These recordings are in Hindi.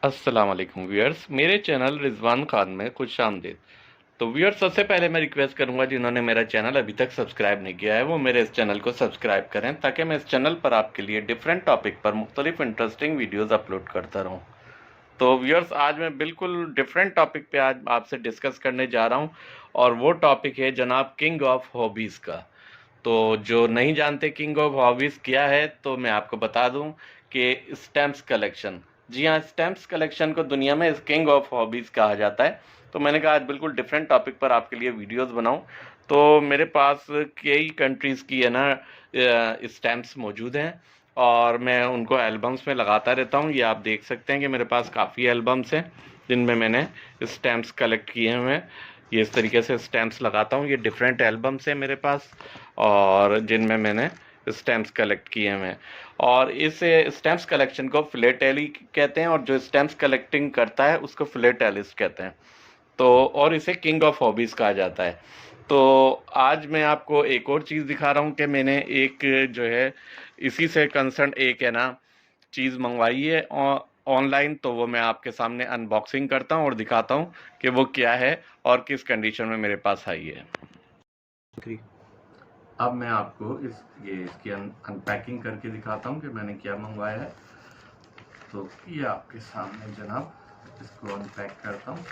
अस्सलाम वालेकुम व्यूअर्स, मेरे चैनल रिजवान खान में खुश आमदीद। तो व्यूअर्स, सबसे पहले मैं रिक्वेस्ट करूंगा जिन्होंने मेरा चैनल अभी तक सब्सक्राइब नहीं किया है वो मेरे इस चैनल को सब्सक्राइब करें, ताकि मैं इस चैनल पर आपके लिए डिफरेंट टॉपिक पर मुख्तलिफ इंटरेस्टिंग वीडियोज़ अपलोड करता रहूँ। तो व्यूअर्स, आज मैं बिल्कुल डिफरेंट टॉपिक पे आज आपसे डिस्कस करने जा रहा हूँ, और वो टॉपिक है जनाब किंग ऑफ हॉबीज़ का। तो जो नहीं जानते किंग ऑफ हॉबीज़ क्या है, तो मैं आपको बता दूं कि स्टैम्प्स कलेक्शन। जी हाँ, स्टैम्प्स कलेक्शन को दुनिया में किंग ऑफ हॉबीज़ कहा जाता है। तो मैंने कहा आज बिल्कुल डिफरेंट टॉपिक पर आपके लिए वीडियोस बनाऊं। तो मेरे पास कई कंट्रीज़ की है ना स्टैम्प्स मौजूद हैं, और मैं उनको एल्बम्स में लगाता रहता हूं। ये आप देख सकते हैं कि मेरे पास काफ़ी एल्बम्स हैं जिनमें मैंने स्टैम्प्स कलेक्ट किए हुए हैं। ये इस तरीके से स्टैम्प्स लगाता हूँ। ये डिफरेंट एल्बम्स हैं मेरे पास, और जिनमें मैंने स्टैम्प्स कलेक्ट किए हुए हैं। और इस स्टैम्प्स कलेक्शन को फिलेटेली कहते हैं, और जो स्टैम्प्स कलेक्टिंग करता है उसको फिलेटेलिस्ट कहते हैं। तो और इसे किंग ऑफ हॉबीज़ कहा जाता है। तो आज मैं आपको एक और चीज़ दिखा रहा हूँ कि मैंने एक जो है इसी से कंसर्न एक है ना चीज़ मंगवाई है ऑनलाइन। तो वो मैं आपके सामने अनबॉक्सिंग करता हूँ और दिखाता हूँ कि वो क्या है और किस कंडीशन में मेरे पास आई है। अब मैं आपको इसकी अनपैकिंग करके दिखाता हूँ कि मैंने क्या मंगवाया है। तो ये आपके सामने जनाब, इसको अनपैक करता हूँ।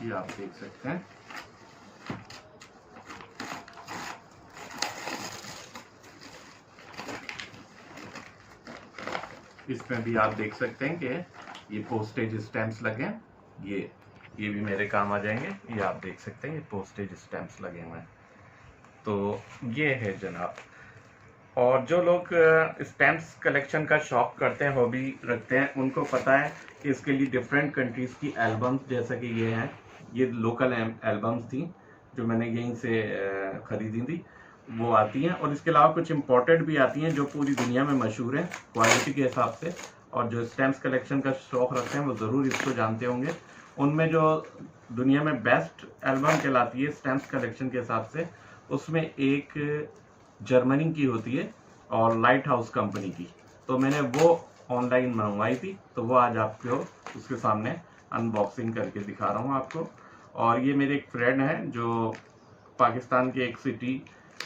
ये आप देख सकते हैं। इसमें भी आप देख सकते हैं कि ये पोस्टेज स्टैंप्स लगे हैं। ये भी मेरे काम आ जाएंगे। ये आप देख सकते हैं, ये पोस्टेज स्टैंप्स लगे हुए हैं। तो ये है जनाब। और जो लोग स्टैम्प्स कलेक्शन का शौक करते हैं, हॉबी रखते हैं, उनको पता है कि इसके लिए डिफरेंट कंट्रीज़ की एल्बम्स, जैसा कि ये हैं, ये लोकल एल्बम्स थी जो मैंने यहीं से ख़रीदी थी, वो आती हैं। और इसके अलावा कुछ इम्पोर्टेड भी आती हैं जो पूरी दुनिया में मशहूर हैं क्वालिटी के हिसाब से। और जो स्टैम्प्स कलेक्शन का शौक़ रखते हैं वो ज़रूर इसको जानते होंगे। उनमें जो दुनिया में बेस्ट एल्बम कहलाती है स्टैम्प्स कलेक्शन के हिसाब से, उसमें एक जर्मनी की होती है और लाइट हाउस कंपनी की। तो मैंने वो ऑनलाइन मंगवाई थी, तो वो आज आपको उसके सामने अनबॉक्सिंग करके दिखा रहा हूँ आपको। और ये मेरे एक फ्रेंड हैं जो पाकिस्तान के एक सिटी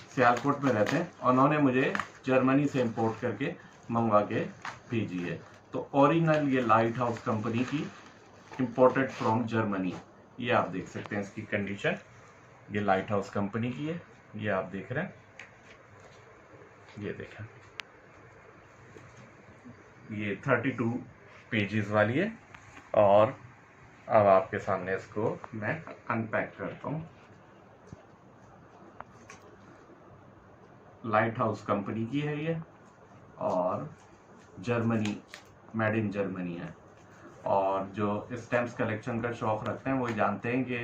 सियालकोट में रहते हैं, उन्होंने मुझे जर्मनी से इंपोर्ट करके मंगवा के भेजी है। तो ओरिजिनल ये लाइट हाउस कंपनी की, इंपोर्टेड फ्रॉम जर्मनी। ये आप देख सकते हैं इसकी कंडीशन। ये लाइट हाउस कंपनी की है, ये आप देख रहे हैं। ये देखें, ये 32 पेजेस वाली है। और अब आपके सामने इसको मैं अनपैक करता हूँ। लाइट हाउस कंपनी की है ये, और जर्मनी, मेड इन जर्मनी है। और जो स्टैम्प्स कलेक्शन का शौक़ रखते हैं वो जानते हैं कि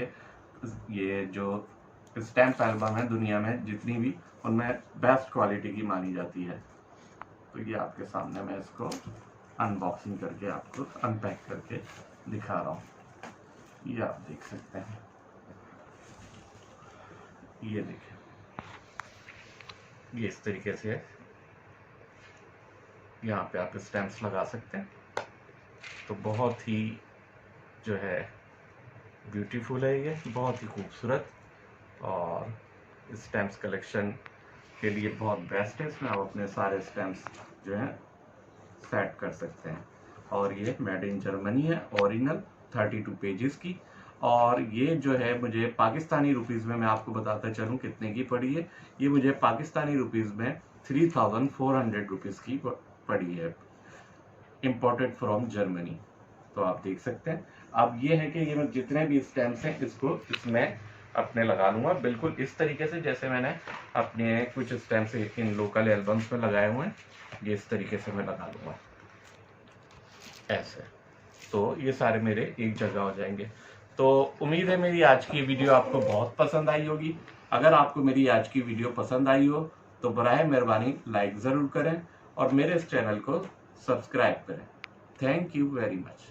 ये जो स्टैम्प एल्बम है दुनिया में जितनी भी, उनमें बेस्ट क्वालिटी की मानी जाती है। तो ये आपके सामने मैं इसको अनबॉक्सिंग करके आपको अनपैक करके दिखा रहा हूँ। ये आप देख सकते हैं, ये देखें, ये इस तरीके से है। यहाँ पे आप स्टैम्प्स लगा सकते हैं। तो बहुत ही जो है ब्यूटीफुल है, ये बहुत ही खूबसूरत, और स्टैम्प्स कलेक्शन के लिए बहुत बेस्ट है। इसमें आप अपने सारे स्टैम्प्स जो हैं सेट कर सकते हैं। और ये मेड इन जर्मनी है, ओरिजिनल 32 पेजेस की। और ये जो है मुझे पाकिस्तानी रुपीज़ में, मैं आपको बताता चलूँ कितने की पड़ी है। ये मुझे पाकिस्तानी रुपीज़ में 3400 रुपीज़ की पड़ी है, इम्पोर्टेड फ्रॉम जर्मनी। तो आप देख सकते हैं। अब ये है कि ये मैं जितने भी स्टैम्प्स हैं इसको इसमें अपने लगा लूँगा, बिल्कुल इस तरीके से जैसे मैंने अपने कुछ स्टैम्प्स इन लोकल एल्बम्स में लगाए हुए हैं। ये इस तरीके से मैं लगा लूँगा ऐसे। तो ये सारे मेरे एक जगह हो जाएंगे। तो उम्मीद है मेरी आज की वीडियो आपको बहुत पसंद आई होगी। अगर आपको मेरी आज की वीडियो पसंद आई हो तो बराए मेहरबानी लाइक ज़रूर करें और मेरे इस चैनल को सब्सक्राइब करें। Thank you very much.